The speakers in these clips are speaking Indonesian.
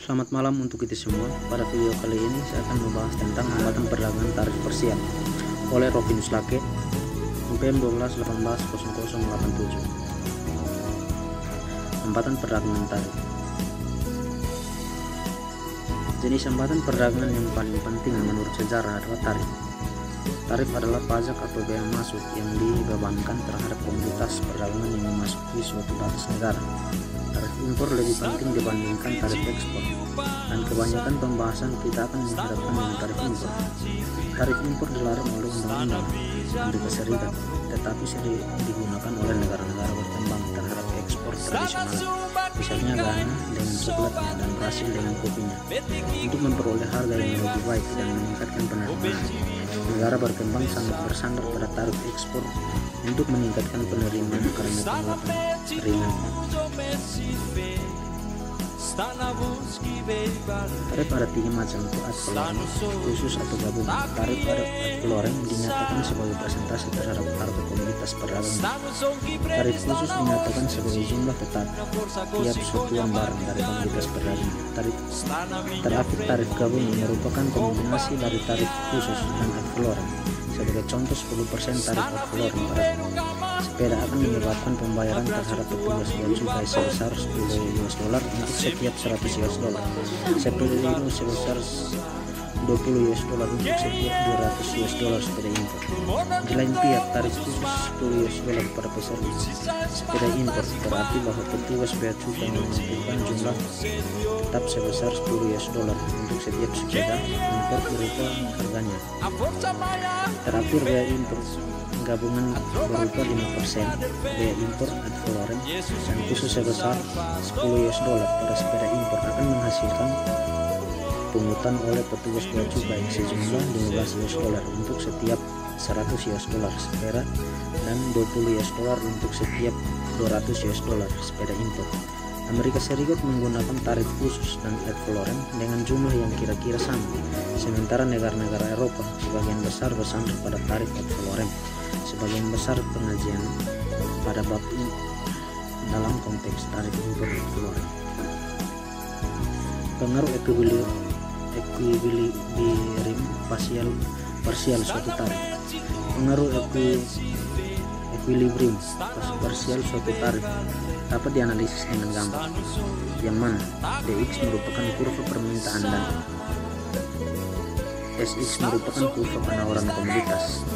Selamat malam untuk kita semua. Pada video kali ini saya akan membahas tentang hambatan perdagangan tarif parsial oleh Rovinus Lake UPM 12-18-0087. Hambatan perdagangan tarif. Jenis hambatan perdagangan yang paling penting menurut sejarah adalah tarif. Tarif adalah pajak atau bea masuk yang dibebankan terhadap komoditas perdagangan yang memasuki suatu batas negara. Tarif impor lebih penting dibandingkan tarif ekspor, dan kebanyakan pembahasan kita akan menghadapkan dengan tarif impor. Tarif impor dilarang oleh Undang-Undang Amerika Serikat, tetapi sering digunakan oleh negara-negara berkembang terhadap ekspor tradisional, misalnya Ghana dengan coklatnya dan Brasil dengan kopinya, untuk memperoleh harga yang lebih baik dan meningkatkan penerimaan. Negara berkembang sangat bersandar pada tarif ekspor untuk meningkatkan penerimaan karena penguatan ringan. Tarif ada tiga macam, yaitu ad valorem, khusus atau gabungan. Tarif ad valorem dinyatakan sebagai persentase terhadap harga komoditas perdagangan. Tarif khusus dinyatakan sebagai jumlah tetap tiap satuan barang dari komoditas perdagangan. Tarif gabungan merupakan kombinasi dari tarif khusus dan ad valorem. Sebagai contoh, 10% tarif ad valorem pada sepeda akan menyebabkan pembayaran terhadap petugas bea cukai sebesar $10 untuk setiap $100. Sepeda itu sebesar $20 untuk setiap $200 sepeda impor. Di lain pihak, tarif khusus $10 pada peserta sepeda impor berarti bahwa petugas bea cukai menentukan jumlah tetap sebesar $10 untuk setiap sepeda impor berupa harganya. Terakhir, bea impor gabungan berupa 5% bea impor ad valorem dan khusus sebesar $10 pada sepeda impor akan menghasilkan pungutan oleh petugas bea cukai sejumlah $15 untuk setiap $100 sepeda dan $20 untuk setiap $200 sepeda impor. Amerika Serikat menggunakan tarif khusus dan ad valorem dengan jumlah yang kira-kira sama, sementara negara-negara Eropa sebagian besar bersandar pada tarif ad valorem. Sebagian besar pengajian pada bab ini dalam konteks tarif impor ad valorem. Pengaruh ekuilibrium parsial suatu tarif. Pengaruh ekuilibrium parsial suatu tarif dapat dianalisis dengan gambar, yang mana DX merupakan kurva permintaan dan SX merupakan kurva penawaran komoditas.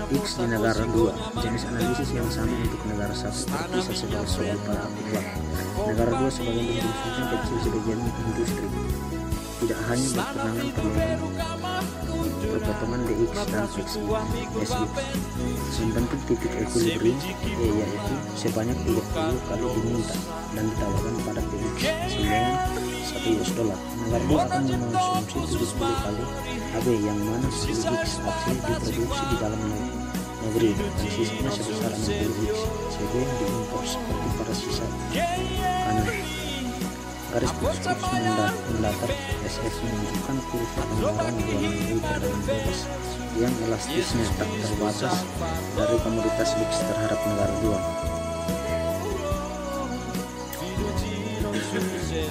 X di negara 2, jenis analisis yang sama untuk negara 1 terpisah sebagai soal para pihak. Negara 2 sebagai bentuk yang kecil sebagian industri, tidak hanya berkenangan perpotongan DX dan SX. Membentuk titik ekuilibrium yaitu sebanyak 30 kali diminta dan ditawarkan pada DX $1. Negara 2 akan mengonsumsi 70 kali AB, yang mana 10 X hasil diproduksi di dalam negeri dan sisanya sebesar 60 X CB diimpor seperti pada sisa kanan. Garis putus mendatar SS menunjukkan kurva penawaran luar negeri perdagangan bebas yang elastisnya tak terbatas dari komoditas X terhadap negara 2.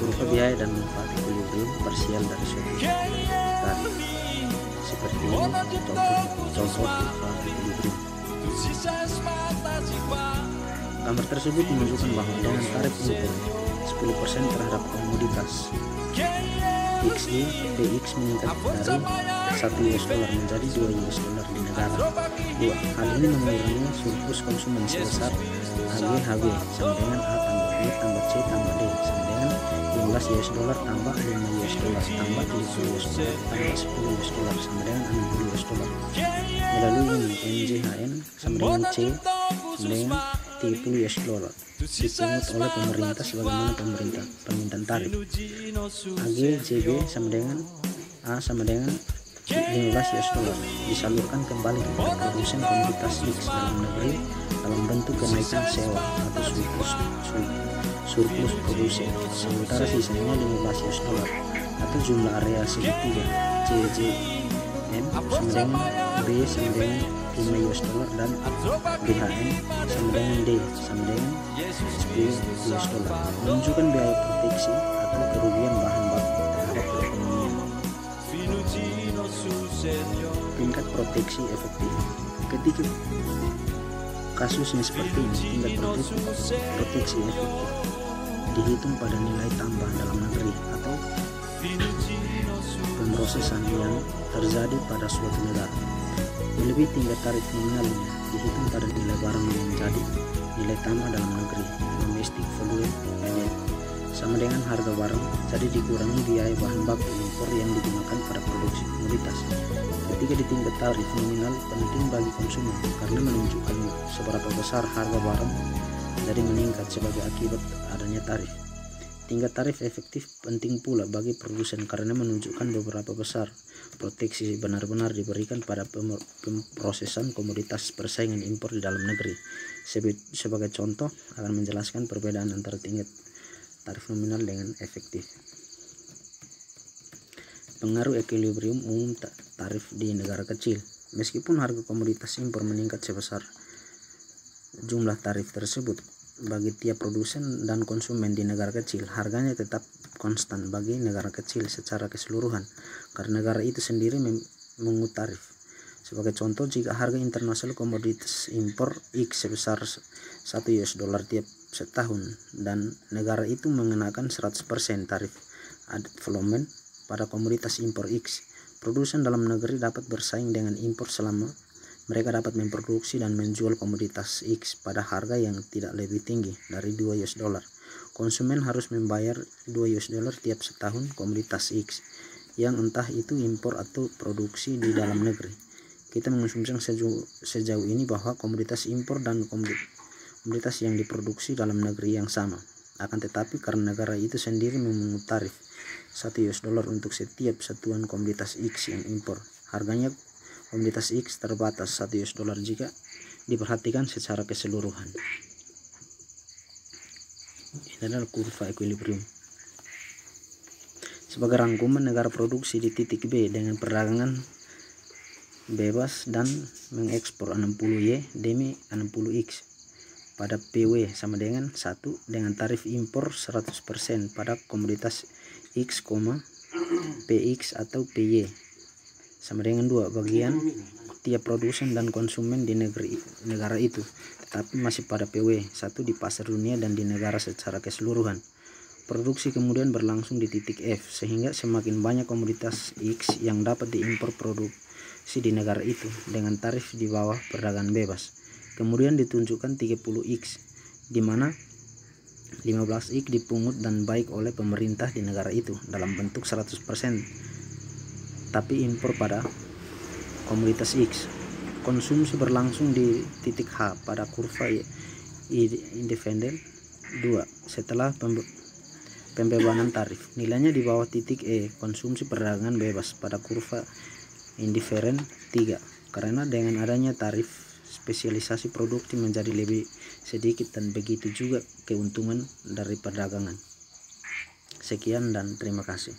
Kurva biaya dan manfaat ekuilibrium parsial dari suatu tarif seperti ini. Contoh kurva ekuilibrium. Gambar tersebut menunjukkan bahwa dengan tarif impor 10% terhadap komoditas XY, DX meningkat dari $1 menjadi $2 di negara 2. Hal ini mengurangi surplus konsumen sebesar AGHG sama dengan A tambah B tambah C tambah D sama dengan $15 tambah $5 tambah $7 tambah $10 sama dengan $60. Melalui ini NJHN sama dengan C sama dengan $30 dipungut oleh pemerintah sebagaimana permintaan tarif. AGJB sama dengan A sama dengan $15 disalurkan kembali kepada produsen komoditas X dalam negeri dalam bentuk kenaikan sewa atau surplus produsen, sementara sisanya $15 atau jumlah area segitiga CJM sama dengan B sama dengan $5 dan BHM sama dengan D sama dengan $10. Menunjukkan biaya proteksi atau kerugian bahan proteksi efektif. Ketika kasusnya seperti ini, tingkat proteksi efektif dihitung pada nilai tambah dalam negeri atau pemrosesan yang terjadi pada suatu negara. Lebih tingkat tarif nominalnya dihitung pada nilai barang yang menjadi nilai tambah dalam negeri, domestic value added, sama dengan harga barang, jadi dikurangi biaya bahan baku impor yang digunakan pada produksi komoditas. Ketika di tingkat tarif nominal penting bagi konsumen karena menunjukkan seberapa besar harga barang jadi meningkat sebagai akibat adanya tarif. Tingkat tarif efektif penting pula bagi produsen karena menunjukkan beberapa besar proteksi benar-benar diberikan pada pemrosesan komoditas persaingan impor di dalam negeri. Sebagai contoh akan menjelaskan perbedaan antara tingkat tarif nominal dengan efektif. Pengaruh equilibrium umum tarif di negara kecil. Meskipun harga komoditas impor meningkat sebesar jumlah tarif tersebut bagi tiap produsen dan konsumen di negara kecil, harganya tetap konstan bagi negara kecil secara keseluruhan karena negara itu sendiri mengut tarif. Sebagai contoh, jika harga internasional komoditas impor X sebesar $1 tiap setahun dan negara itu mengenakan 100% tarif added volume pada komoditas impor X, produsen dalam negeri dapat bersaing dengan impor selama mereka dapat memproduksi dan menjual komoditas X pada harga yang tidak lebih tinggi dari $2. Konsumen harus membayar $2 tiap setahun komoditas X, yang entah itu impor atau produksi di dalam negeri. Kita mengasumsikan sejauh ini bahwa komoditas impor dan komoditas yang diproduksi dalam negeri yang sama. Akan tetapi karena negara itu sendiri memungut tarif $1 untuk setiap satuan komoditas X yang impor, harganya komoditas X terbatas $1 jika diperhatikan secara keseluruhan. Ini adalah kurva equilibrium. Sebagai rangkuman, negara produksi di titik B dengan perdagangan bebas dan mengekspor 60Y demi 60X pada PW sama dengan 1 dengan tarif impor 100% pada komoditas X, PX atau PY sama dengan 2 bagian tiap produsen dan konsumen di negara itu, tetapi masih pada PW 1 di pasar dunia dan di negara secara keseluruhan. Produksi kemudian berlangsung di titik F sehingga semakin banyak komoditas X yang dapat diimpor produksi di negara itu dengan tarif di bawah perdagangan bebas. Kemudian ditunjukkan 30X di mana 15X dipungut dan baik oleh pemerintah di negara itu dalam bentuk 100% tapi impor pada komoditas X. Konsumsi berlangsung di titik H pada kurva independen 2 setelah pembebanan tarif. Nilainya di bawah titik E, konsumsi perdagangan bebas pada kurva indiferen 3 karena dengan adanya tarif spesialisasi produksi menjadi lebih sedikit dan begitu juga keuntungan dari perdagangan. Sekian dan terima kasih.